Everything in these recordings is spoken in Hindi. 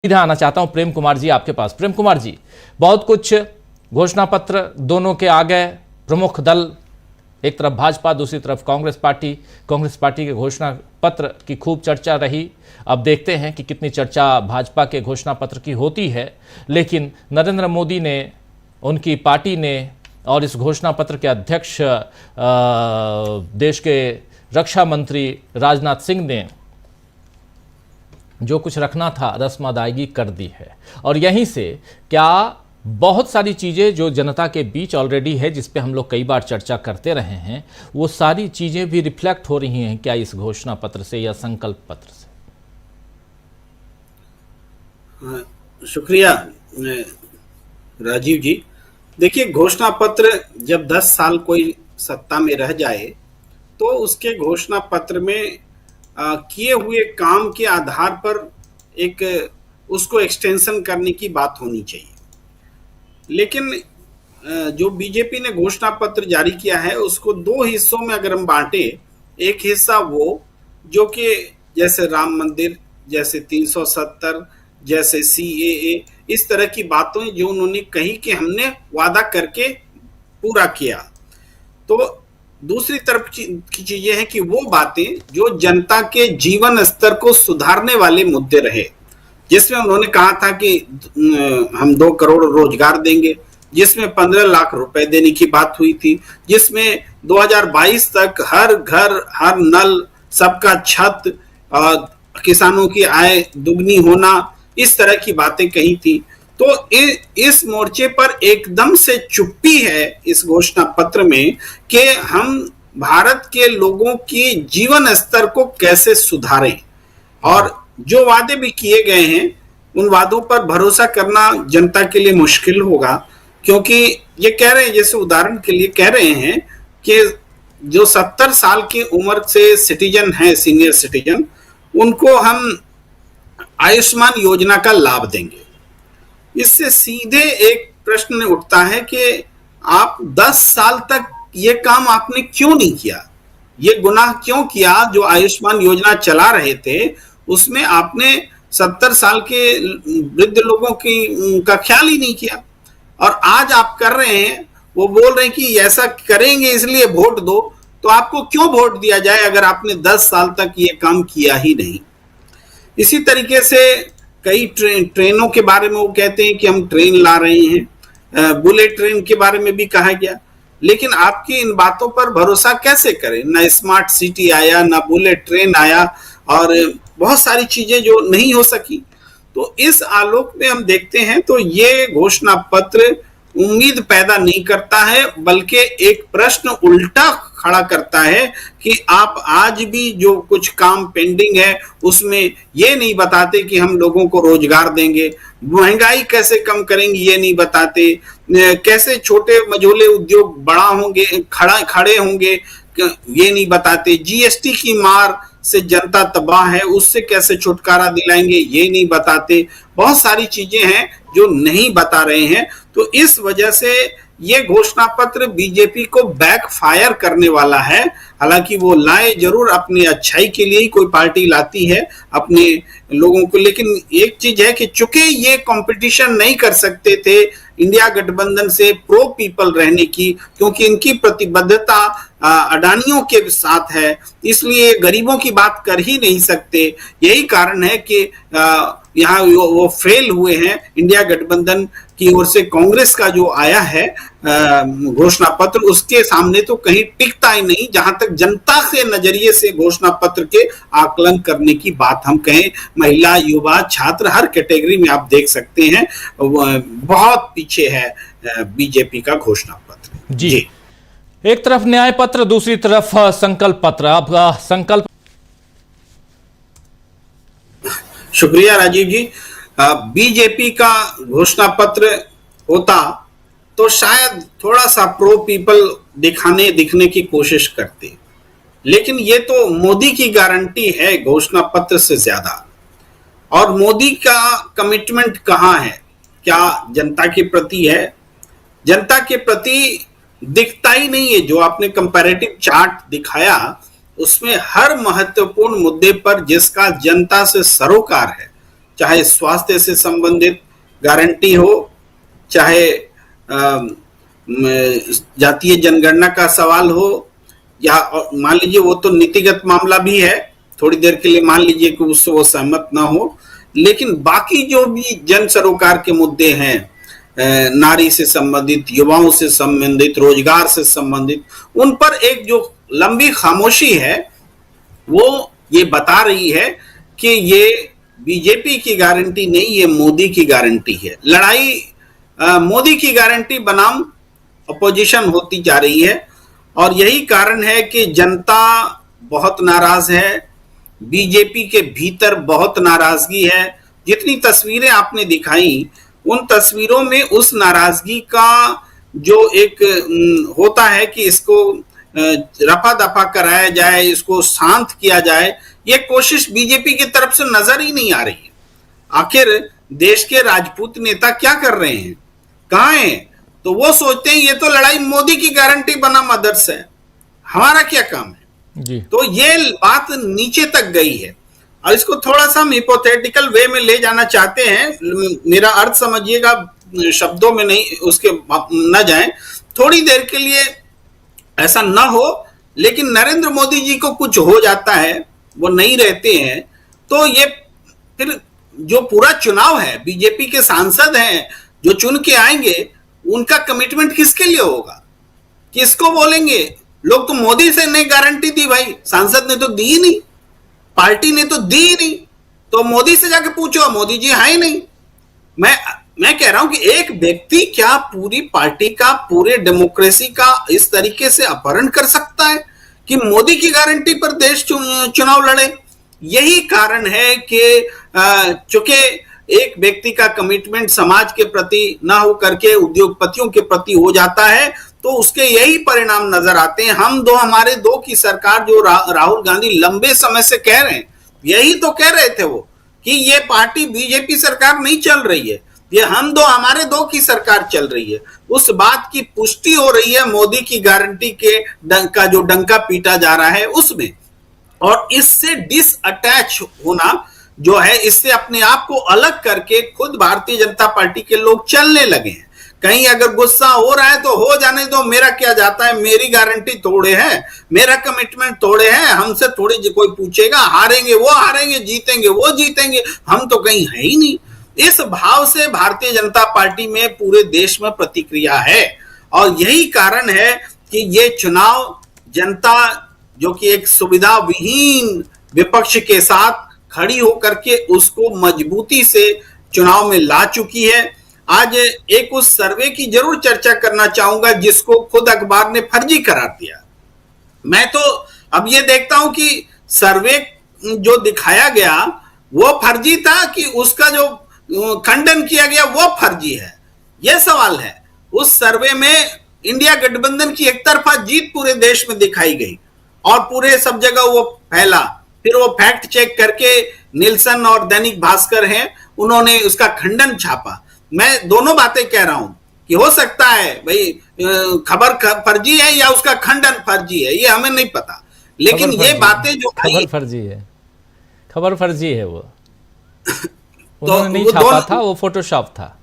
सीधा आना चाहता हूं प्रेम कुमार जी आपके पास। प्रेम कुमार जी, बहुत कुछ घोषणा पत्र दोनों के आ गए, प्रमुख दल एक तरफ भाजपा, दूसरी तरफ कांग्रेस पार्टी के घोषणा पत्र की खूब चर्चा रही। अब देखते हैं कि कितनी चर्चा भाजपा के घोषणा पत्र की होती है, लेकिन नरेंद्र मोदी ने, उनकी पार्टी ने और इस घोषणा पत्र के अध्यक्ष देश के रक्षा मंत्री राजनाथ सिंह ने जो कुछ रखना था रस्म अदायगी कर दी है। और यहीं से क्या बहुत सारी चीज़ें जो जनता के बीच ऑलरेडी है, जिस पे हम लोग कई बार चर्चा करते रहे हैं, वो सारी चीज़ें भी रिफ्लेक्ट हो रही हैं क्या इस घोषणा पत्र से या संकल्प पत्र से? शुक्रिया राजीव जी। देखिए, घोषणा पत्र जब 10 साल कोई सत्ता में रह जाए तो उसके घोषणा पत्र में किए हुए काम के आधार पर एक उसको एक्सटेंशन करने की बात होनी चाहिए। लेकिन जो बीजेपी ने घोषणा पत्र जारी किया है उसको दो हिस्सों में अगर हम बांटे, एक हिस्सा वो जो कि जैसे राम मंदिर, जैसे 370, जैसे CAA, इस तरह की बातों जो उन्होंने कही कि हमने वादा करके पूरा किया, तो दूसरी तरफ की चीजें हैं कि वो बातें जो जनता के जीवन स्तर को सुधारने वाले मुद्दे रहे, जिसमें उन्होंने कहा था कि हम 2 करोड़ रोजगार देंगे, जिसमें 15 लाख रुपए देने की बात हुई थी, जिसमें 2022 तक हर घर हर नल, सबका छत, किसानों की आय दुगनी होना, इस तरह की बातें कही थी। तो इस मोर्चे पर एकदम से चुप्पी है इस घोषणा पत्र में कि हम भारत के लोगों की जीवन स्तर को कैसे सुधारें, और जो वादे भी किए गए हैं उन वादों पर भरोसा करना जनता के लिए मुश्किल होगा, क्योंकि ये कह रहे हैं, जैसे उदाहरण के लिए कह रहे हैं कि जो 70 साल की उम्र से सिटीजन है, सीनियर सिटीजन, उनको हम आयुष्मान योजना का लाभ देंगे। इससे सीधे एक प्रश्न उठता है कि आप 10 साल तक ये काम आपने क्यों नहीं किया, ये गुनाह क्यों किया? जो आयुष्मान योजना चला रहे थे उसमें आपने 70 साल के वृद्ध लोगों की का ख्याल ही नहीं किया, और आज आप कर रहे हैं, वो बोल रहे हैं कि ऐसा करेंगे इसलिए वोट दो। तो आपको क्यों वोट दिया जाए अगर आपने 10 साल तक ये काम किया ही नहीं? इसी तरीके से कई ट्रेनों के बारे में वो कहते हैं कि हम ट्रेन ला रहे हैं, बुलेट ट्रेन के बारे में भी कहा गया, लेकिन आपकी इन बातों पर भरोसा कैसे करें? ना स्मार्ट सिटी आया, ना बुलेट ट्रेन आया, और बहुत सारी चीजें जो नहीं हो सकी। तो इस आलोक में हम देखते हैं तो ये घोषणा पत्र उम्मीद पैदा नहीं करता है, बल्कि एक प्रश्न उल्टा खड़ा करता है कि आप आज भी जो कुछ काम पेंडिंग है उसमें ये नहीं बताते कि हम लोगों को रोजगार देंगे, महंगाई कैसे कम करेंगे ये नहीं बताते, कैसे छोटे मझोले उद्योग बड़ा होंगे, खड़े होंगे ये नहीं बताते, GST की मार से जनता तबाह है उससे कैसे छुटकारा दिलाएंगे ये नहीं बताते। बहुत सारी चीजें हैं जो नहीं बता रहे हैं। तो इस वजह से ये घोषणा पत्र बीजेपी को बैकफायर करने वाला है। हालांकि वो लाए जरूर, अपनी अच्छाई के लिए ही कोई पार्टी लाती है अपने लोगों को, लेकिन एक चीज है कि चूंकि ये कंपटीशन नहीं कर सकते थे इंडिया गठबंधन से प्रो पीपल रहने की, क्योंकि इनकी प्रतिबद्धता अडानियों के साथ है, इसलिए गरीबों की बात कर ही नहीं सकते। यही कारण है कि यहाँ वो फेल हुए हैं। इंडिया गठबंधन की ओर से कांग्रेस का जो आया है घोषणा पत्र, उसके सामने तो कहीं टिकता ही नहीं, जहां तक जनता के नजरिए से घोषणा पत्र के आकलन करने की बात हम कहें। महिला, युवा, छात्र, हर कैटेगरी में आप देख सकते हैं बहुत पीछे है बीजेपी का घोषणा पत्र। जी, एक तरफ न्याय पत्र, दूसरी तरफ संकल्प पत्र। अब संकल्प। शुक्रिया राजीव जी। बीजेपी का घोषणा पत्र होता तो शायद थोड़ा सा प्रो पीपल दिखने की कोशिश करते, लेकिन ये तो मोदी की गारंटी है घोषणा पत्र से ज्यादा। और मोदी का कमिटमेंट कहाँ है? क्या जनता के प्रति है? जनता के प्रति दिखता ही नहीं है। जो आपने कंपैरेटिव चार्ट दिखाया उसमें हर महत्वपूर्ण मुद्दे पर जिसका जनता से सरोकार है, चाहे स्वास्थ्य से संबंधित गारंटी हो, चाहे जातीय जनगणना का सवाल हो, या मान लीजिए वो तो नीतिगत मामला भी है, थोड़ी देर के लिए मान लीजिए कि उससे वो सहमत ना हो, लेकिन बाकी जो भी जन सरोकार के मुद्दे हैं, नारी से संबंधित, युवाओं से संबंधित, रोजगार से संबंधित, उन पर एक जो लंबी खामोशी है वो ये बता रही है कि ये बीजेपी की गारंटी नहीं, ये मोदी की गारंटी है। लड़ाई मोदी की गारंटी बनाम अपोजिशन होती जा रही है, और यही कारण है कि जनता बहुत नाराज है, बीजेपी के भीतर बहुत नाराजगी है। जितनी तस्वीरें आपने दिखाई, उन तस्वीरों में उस नाराजगी का जो एक होता है कि इसको रफा दफा कराया जाए, इसको शांत किया जाए, ये कोशिश बीजेपी की तरफ से नजर ही नहीं आ रही है। आखिर देश के राजपूत नेता क्या कर रहे हैं, कहाँ हैं? तो वो सोचते हैं ये तो लड़ाई मोदी की गारंटी बनाम अदर्स है, हमारा क्या काम है जी। तो ये बात नीचे तक गई है, और इसको थोड़ा सा हम हिपोथेटिकल वे में ले जाना चाहते हैं। मेरा अर्थ समझिएगा, शब्दों में नहीं उसके न जाएं। थोड़ी देर के लिए ऐसा ना हो, लेकिन नरेंद्र मोदी जी को कुछ हो जाता है, वो नहीं रहते हैं, तो ये फिर जो पूरा चुनाव है, बीजेपी के सांसद हैं जो चुन के आएंगे, उनका कमिटमेंट किसके लिए होगा, किसको बोलेंगे? लोग तो मोदी से नहीं गारंटी दी भाई, सांसद ने तो दी ही नहीं, पार्टी ने तो दी ही नहीं, तो मोदी से जाके पूछो, मोदी जी है ही नहीं। मैं कह रहा हूं कि एक व्यक्ति क्या पूरी पार्टी का, पूरे डेमोक्रेसी का इस तरीके से अपहरण कर सकता है कि मोदी की गारंटी पर देश चुनाव लड़े? यही कारण है कि चूंकि एक व्यक्ति का कमिटमेंट समाज के प्रति ना हो करके उद्योगपतियों के प्रति हो जाता है, तो उसके यही परिणाम नजर आते हैं। हमारे दो की सरकार जो राहुल गांधी लंबे समय से कह रहे हैं, यही तो कह रहे थे वो कि ये पार्टी बीजेपी सरकार नहीं चल रही है, ये हमारे दो की सरकार चल रही है। उस बात की पुष्टि हो रही है मोदी की गारंटी के का जो डंका पीटा जा रहा है उसमें, और इससे डिसअटैच होना जो है, इससे अपने आप को अलग करके खुद भारतीय जनता पार्टी के लोग चलने लगे हैं। कहीं अगर गुस्सा हो रहा है तो हो जाने दो, मेरा क्या जाता है, मेरी गारंटी तोड़े हैं, मेरा कमिटमेंट तोड़े हैं, हमसे थोड़ी कोई पूछेगा, हारेंगे वो हारेंगे, जीतेंगे वो जीतेंगे, हम तो कहीं है ही नहीं। इस भाव से भारतीय जनता पार्टी में पूरे देश में प्रतिक्रिया है, और यही कारण है कि ये चुनाव जनता जो कि एक सुविधा विहीन विपक्ष के साथ खड़ी होकर के उसको मजबूती से चुनाव में ला चुकी है। आज एक उस सर्वे की जरूर चर्चा करना चाहूंगा जिसको खुद अखबार ने फर्जी करार दिया। मैं तो अब ये देखता हूं कि सर्वे जो दिखाया गया वो फर्जी था कि उसका जो खंडन किया गया वो फर्जी है, यह सवाल है। उस सर्वे में इंडिया गठबंधन की एक तरफा जीत पूरे देश में दिखाई गई और पूरे सब जगह वो फैला। फिर वो फैक्ट चेक करके निल्सन और दैनिक भास्कर हैं, उन्होंने उसका खंडन छापा। मैं दोनों बातें कह रहा हूं कि हो सकता है भाई खबर फर्जी है या उसका खंडन फर्जी है, ये हमें नहीं पता, लेकिन ये बातें जो खबर फर्जी है, खबर फर्जी है वो उन्होंने नहीं छापा था, वो फोटोशॉप था।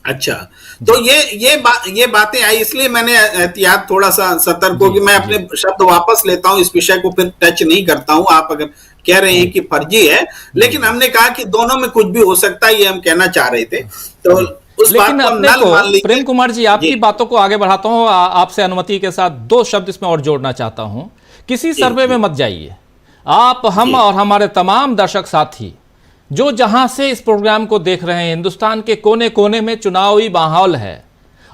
अच्छा, तो ये बातें आई, इसलिए मैंने एहतियात थोड़ा सा सतर्क हो कि मैं अपने शब्द वापस लेता हूं, इस विषय को फिर टच नहीं करता हूं। आप अगर कह रहे हैं कि फर्जी है, लेकिन हमने कहा कि दोनों में कुछ भी हो सकता है, ये हम कहना चाह रहे थे। तो उस बात को अपने को प्रेम कुमार जी, आपकी बातों को आगे बढ़ाता हूं, आपसे अनुमति के साथ दो शब्द इसमें और जोड़ना चाहता हूं। किसी सर्वे में मत जाइए आप, हम और हमारे तमाम दर्शक साथी जो जहां से इस प्रोग्राम को देख रहे हैं, हिंदुस्तान के कोने कोने में चुनावी माहौल है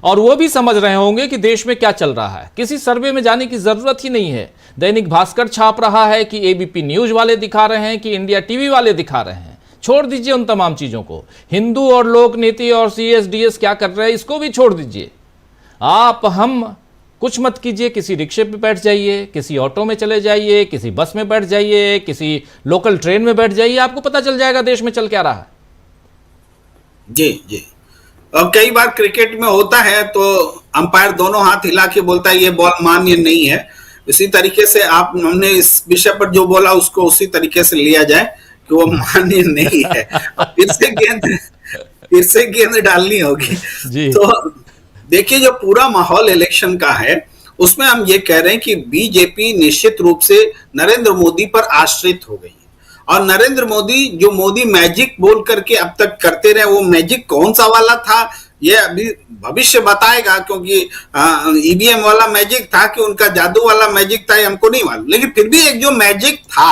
और वो भी समझ रहे होंगे कि देश में क्या चल रहा है। किसी सर्वे में जाने की जरूरत ही नहीं है। दैनिक भास्कर छाप रहा है कि एबीपी न्यूज वाले दिखा रहे हैं कि इंडिया टीवी वाले दिखा रहे हैं, छोड़ दीजिए उन तमाम चीजों को। हिंदू और लोक नीति और सीएसडीएस क्या कर रहे हैं इसको भी छोड़ दीजिए। आप हम कुछ मत कीजिए, किसी रिक्शे पे बैठ जाइए, किसी ऑटो में चले जाइए, किसी बस में बैठ जाइए, किसी लोकल ट्रेन में बैठ जाइए, आपको पता चल जाएगा देश में चल क्या रहा है। जी जी, और कई बार क्रिकेट में होता है तो अंपायर दोनों हाथ हिला के बोलता है ये बॉल मान्य नहीं है। इसी तरीके से हमने इस विषय पर जो बोला उसको उसी तरीके से लिया जाए कि वो मान्य नहीं है। अब फिर से गेंद डालनी होगी। जी। तो देखिए, जो पूरा माहौल इलेक्शन का है उसमें हम ये कह रहे हैं कि बीजेपी निश्चित रूप से नरेंद्र मोदी पर आश्रित हो गई है। और नरेंद्र मोदी जो मोदी मैजिक बोल करके अब तक करते रहे, वो मैजिक कौन सा वाला था ये अभी भविष्य बताएगा, क्योंकि ईवीएम वाला मैजिक था कि उनका जादू वाला मैजिक था, हमको नहीं मालूम। लेकिन फिर भी एक जो मैजिक था,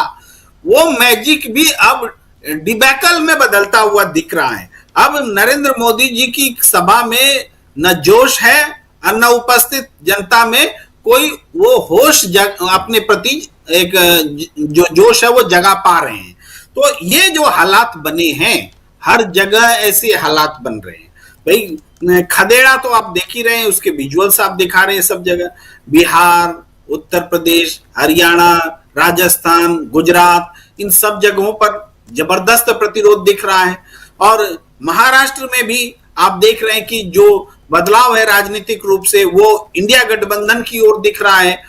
वो मैजिक भी अब डिबैकल में बदलता हुआ दिख रहा है। अब नरेंद्र मोदी जी की सभा में न जोश है और न उपस्थित जनता में कोई वो होश अपने प्रति एक जो जोश है वो जगा पा रहे हैं। तो ये जो हालात बने हैं, हर जगह ऐसे हालात बन रहे हैं। भाई खदेड़ा तो आप देख ही रहे हैं, उसके विजुअल्स आप दिखा रहे हैं सब जगह। बिहार, उत्तर प्रदेश, हरियाणा, राजस्थान, गुजरात, इन सब जगहों पर जबरदस्त प्रतिरोध दिख रहा है। और महाराष्ट्र में भी आप देख रहे हैं कि जो बदलाव है राजनीतिक रूप से वो इंडिया गठबंधन की ओर दिख रहा है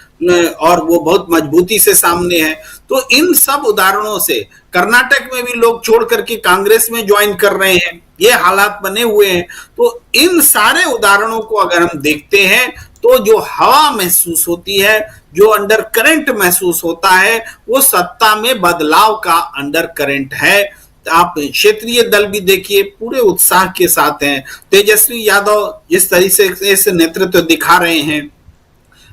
और वो बहुत मजबूती से सामने है। तो इन सब उदाहरणों से कर्नाटक में भी लोग छोड़ करके कांग्रेस में ज्वाइन कर रहे हैं, ये हालात बने हुए हैं। तो इन सारे उदाहरणों को अगर हम देखते हैं तो जो हवा महसूस होती है, जो अंडर करंट महसूस होता है, वो सत्ता में बदलाव का अंडर करंट है। आप क्षेत्रीय दल भी देखिए, पूरे उत्साह के साथ हैं। तेजस्वी यादव जिस तरीके से नेतृत्व दिखा रहे हैं,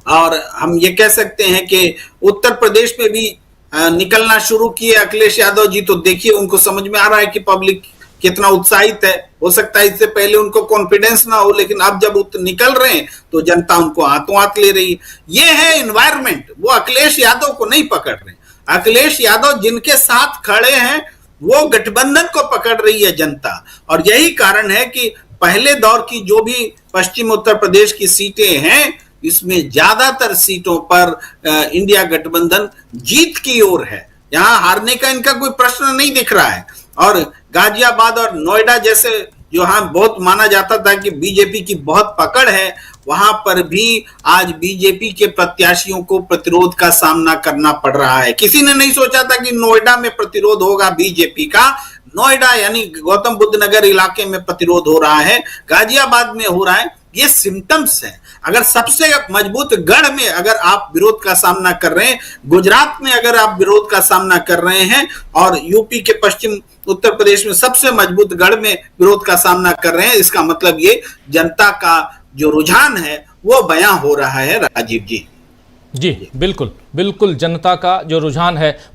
और हम ये कह सकते हैं कि उत्तर प्रदेश में भी निकलना शुरू किए अखिलेश यादव जी। तो देखिए, उनको समझ में आ रहा है कि पब्लिक कितना उत्साहित है। हो सकता है इससे पहले उनको कॉन्फिडेंस ना हो, लेकिन अब जब निकल रहे हैं तो जनता उनको हाथों हाथ ले रही है। ये है इन्वायरमेंट। वो अखिलेश यादव को नहीं पकड़ रहे। अखिलेश यादव जिनके साथ खड़े हैं वो गठबंधन को पकड़ रही है जनता। और यही कारण है कि पहले दौर की जो भी पश्चिम उत्तर प्रदेश की सीटें हैं, इसमें ज्यादातर सीटों पर इंडिया गठबंधन जीत की ओर है। यहां हारने का इनका कोई प्रश्न नहीं दिख रहा है। और गाजियाबाद और नोएडा जैसे जहां बहुत माना जाता था कि बीजेपी की बहुत पकड़ है, वहां पर भी आज बीजेपी के प्रत्याशियों को प्रतिरोध का सामना करना पड़ रहा है। किसी ने नहीं सोचा था कि नोएडा में प्रतिरोध होगा बीजेपी का। नोएडा यानी गौतम बुद्ध नगर इलाके में प्रतिरोध हो रहा है, गाजियाबाद में हो रहा है। ये सिम्टम्स है। अगर सबसे मजबूत गढ़ में अगर आप विरोध का सामना कर रहे हैं, गुजरात में अगर आप विरोध का सामना कर रहे हैं, और यूपी के पश्चिम उत्तर प्रदेश में सबसे मजबूत गढ़ में विरोध का सामना कर रहे हैं, इसका मतलब ये जनता का जो रुझान है वो बयां हो रहा है। राजीव जी। जी बिल्कुल बिल्कुल, जनता का जो रुझान है